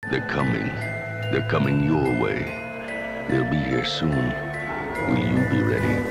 They're coming. They're coming your way. They'll be here soon. Will you be ready?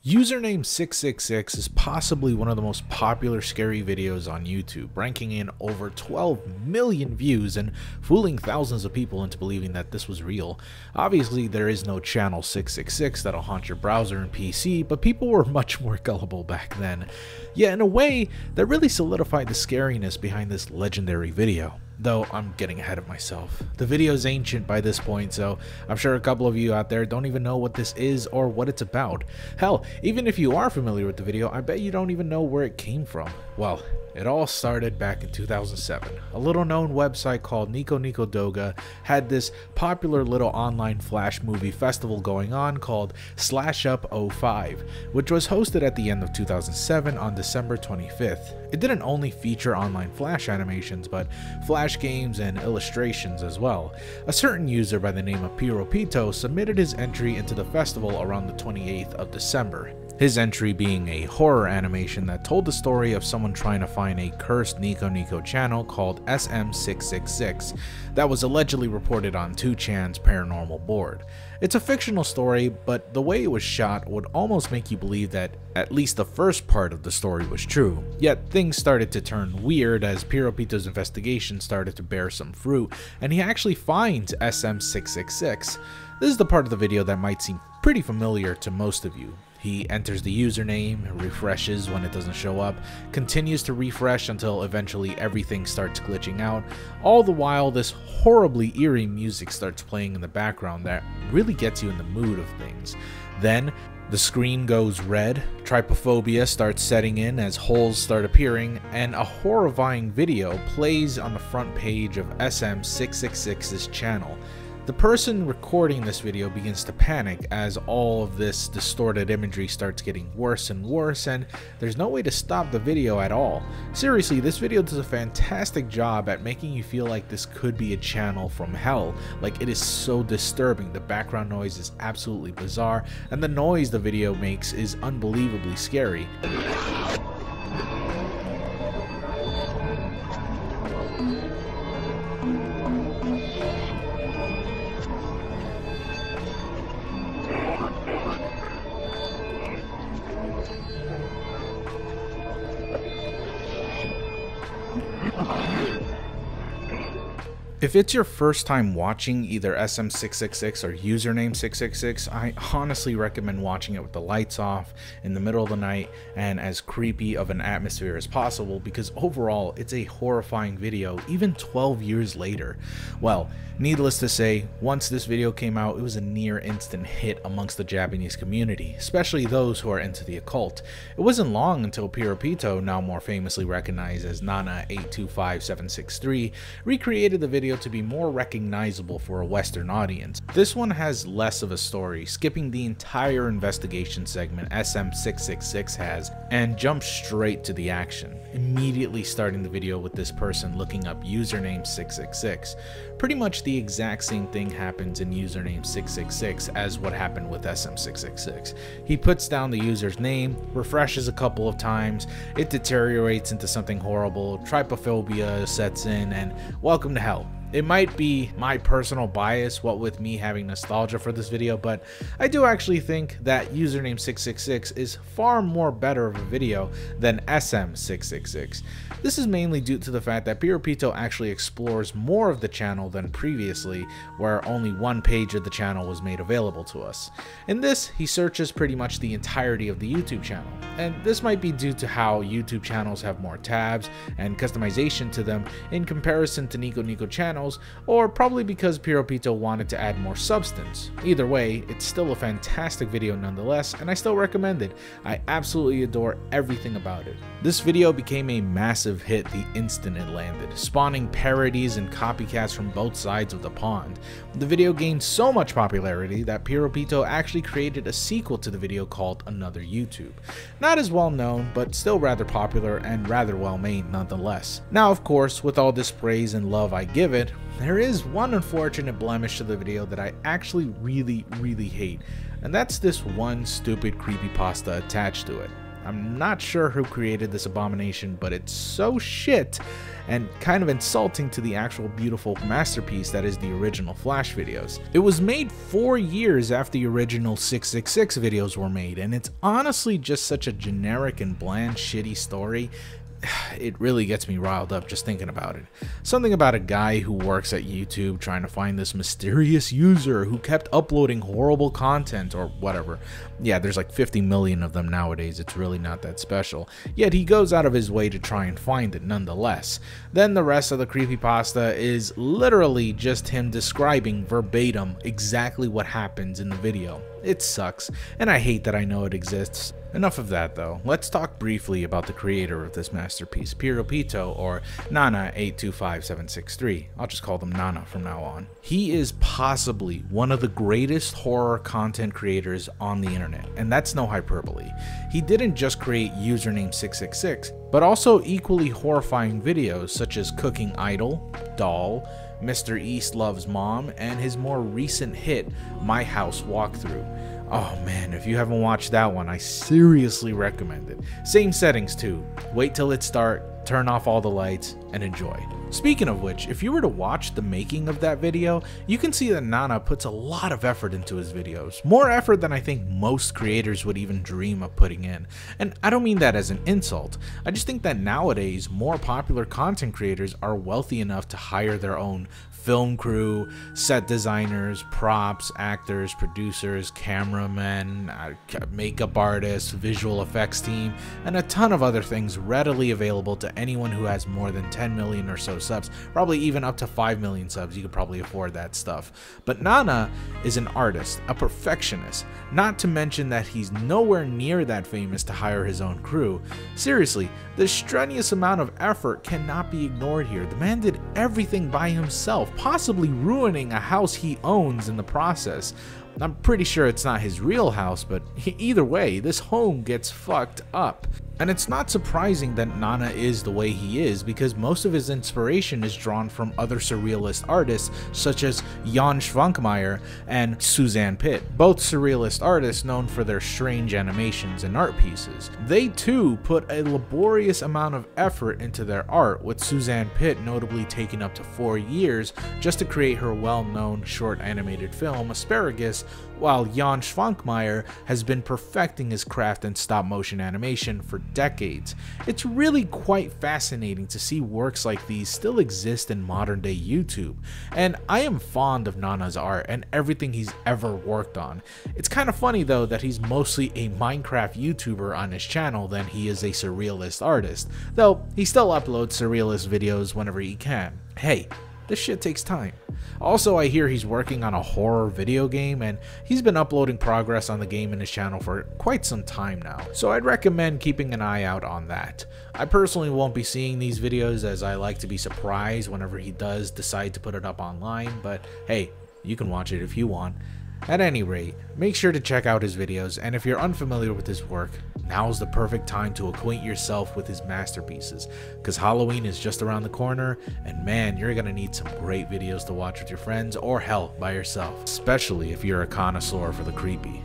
Username 666 is possibly one of the most popular scary videos on YouTube, ranking in over 12 million views and fooling thousands of people into believing that this was real. Obviously, there is no channel 666 that'll haunt your browser and PC, but people were much more gullible back then. Yet in a way, that really solidified the scariness behind this legendary video. Though I'm getting ahead of myself. The video is ancient by this point, so I'm sure a couple of you out there don't even know what this is or what it's about. Hell, even if you are familiar with the video, I bet you don't even know where it came from. Well, it all started back in 2007. A little known website called Nico Nico Doga had this popular little online flash movie festival going on called Slash Up 05, which was hosted at the end of 2007 on December 25th. It didn't only feature online flash animations, but flash games and illustrations as well. A certain user by the name of Piropito submitted his entry into the festival around the 28th of December. His entry being a horror animation that told the story of someone trying to find a cursed Nico Nico channel called SM666 that was allegedly reported on 2chan's paranormal board. It's a fictional story, but the way it was shot would almost make you believe that at least the first part of the story was true. Yet things started to turn weird as Piropito's investigation started to bear some fruit, and he actually finds SM666. This is the part of the video that might seem pretty familiar to most of you. He enters the username, refreshes when it doesn't show up, continues to refresh until eventually everything starts glitching out, all the while this horribly eerie music starts playing in the background that really gets you in the mood of things. Then the screen goes red, trypophobia starts setting in as holes start appearing, and a horrifying video plays on the front page of SM666's channel. The person recording this video begins to panic as all of this distorted imagery starts getting worse and worse, and there's no way to stop the video at all. Seriously, this video does a fantastic job at making you feel like this could be a channel from hell. Like, it is so disturbing. The background noise is absolutely bizarre, and the noise the video makes is unbelievably scary. If it's your first time watching either SM666 or username 666, I honestly recommend watching it with the lights off in the middle of the night and as creepy of an atmosphere as possible, because overall it's a horrifying video even 12 years later. Well, needless to say, once this video came out, it was a near instant hit amongst the Japanese community, especially those who are into the occult. It wasn't long until Piropito, now more famously recognized as Nana825763, recreated the video to be more recognizable for a Western audience. This one has less of a story, skipping the entire investigation segment SM666 has, and jumps straight to the action, immediately starting the video with this person looking up username 666. Pretty much the exact same thing happens in username 666 as what happened with SM666. He puts down the user's name, refreshes a couple of times, it deteriorates into something horrible, trypophobia sets in, and welcome to hell. It might be my personal bias, what with me having nostalgia for this video, but I do actually think that username 666 is far more better of a video than SM666. This is mainly due to the fact that Piropito actually explores more of the channel than previously, where only one page of the channel was made available to us. In this, he searches pretty much the entirety of the YouTube channel, and this might be due to how YouTube channels have more tabs and customization to them in comparison to Nico Nico channel channels, or probably because Piropito wanted to add more substance. Either way, it's still a fantastic video nonetheless, and I still recommend it. I absolutely adore everything about it. This video became a massive hit the instant it landed, spawning parodies and copycats from both sides of the pond. The video gained so much popularity that Piropito actually created a sequel to the video called Another YouTube. Not as well known, but still rather popular and rather well made nonetheless. Now of course, with all this praise and love I give it, there is one unfortunate blemish to the video that I actually really hate, and that's this one stupid creepypasta attached to it. I'm not sure who created this abomination, but it's so shit and kind of insulting to the actual beautiful masterpiece that is the original Flash videos. It was made 4 years after the original 666 videos were made, and it's honestly just such a generic and bland shitty story. It really gets me riled up just thinking about it. Something about a guy who works at YouTube trying to find this mysterious user who kept uploading horrible content or whatever. Yeah, there's like 50 million of them nowadays, it's really not that special. Yet he goes out of his way to try and find it nonetheless. Then the rest of the creepypasta is literally just him describing verbatim exactly what happens in the video. It sucks, and I hate that I know it exists. Enough of that though, let's talk briefly about the creator of this masterpiece, Piropito, or Nana825763. I'll just call them Nana from now on. He is possibly one of the greatest horror content creators on the internet, and that's no hyperbole. He didn't just create username 666, but also equally horrifying videos such as Cooking Idol, Doll, Mr. East Loves Mom, and his more recent hit, My House Walkthrough. Oh man, if you haven't watched that one, I seriously recommend it. Same settings too. Wait till it starts, turn off all the lights, and enjoy. Speaking of which, if you were to watch the making of that video, you can see that Nana puts a lot of effort into his videos. More effort than I think most creators would even dream of putting in. And I don't mean that as an insult. I just think that nowadays, more popular content creators are wealthy enough to hire their own film crew, set designers, props, actors, producers, cameramen, makeup artists, visual effects team, and a ton of other things readily available to anyone who has more than 10 million or so subs, probably even up to 5 million subs. You could probably afford that stuff. But Nana is an artist, a perfectionist, not to mention that he's nowhere near that famous to hire his own crew. Seriously, the strenuous amount of effort cannot be ignored here. The man did everything by himself, possibly ruining a house he owns in the process. I'm pretty sure it's not his real house, but either way, this home gets fucked up. And it's not surprising that Nana is the way he is, because most of his inspiration is drawn from other surrealist artists such as Jan Schwankmeyer and Suzanne Pitt, both surrealist artists known for their strange animations and art pieces. They too put a laborious amount of effort into their art, with Suzanne Pitt notably taking up to 4 years just to create her well-known short animated film Asparagus, while Jan Schwankmeyer has been perfecting his craft in stop-motion animation for decades. It's really quite fascinating to see works like these still exist in modern-day YouTube, and I am fond of Nana's art and everything he's ever worked on. It's kind of funny though that he's mostly a Minecraft YouTuber on his channel than he is a surrealist artist, though he still uploads surrealist videos whenever he can. Hey, this shit takes time. Also, I hear he's working on a horror video game, and he's been uploading progress on the game in his channel for quite some time now, so I'd recommend keeping an eye out on that. I personally won't be seeing these videos, as I like to be surprised whenever he does decide to put it up online, but hey, you can watch it if you want. At any rate, make sure to check out his videos, and if you're unfamiliar with his work, now's the perfect time to acquaint yourself with his masterpieces, because Halloween is just around the corner, and man, you're gonna need some great videos to watch with your friends, or hell, by yourself, especially if you're a connoisseur for the creepy.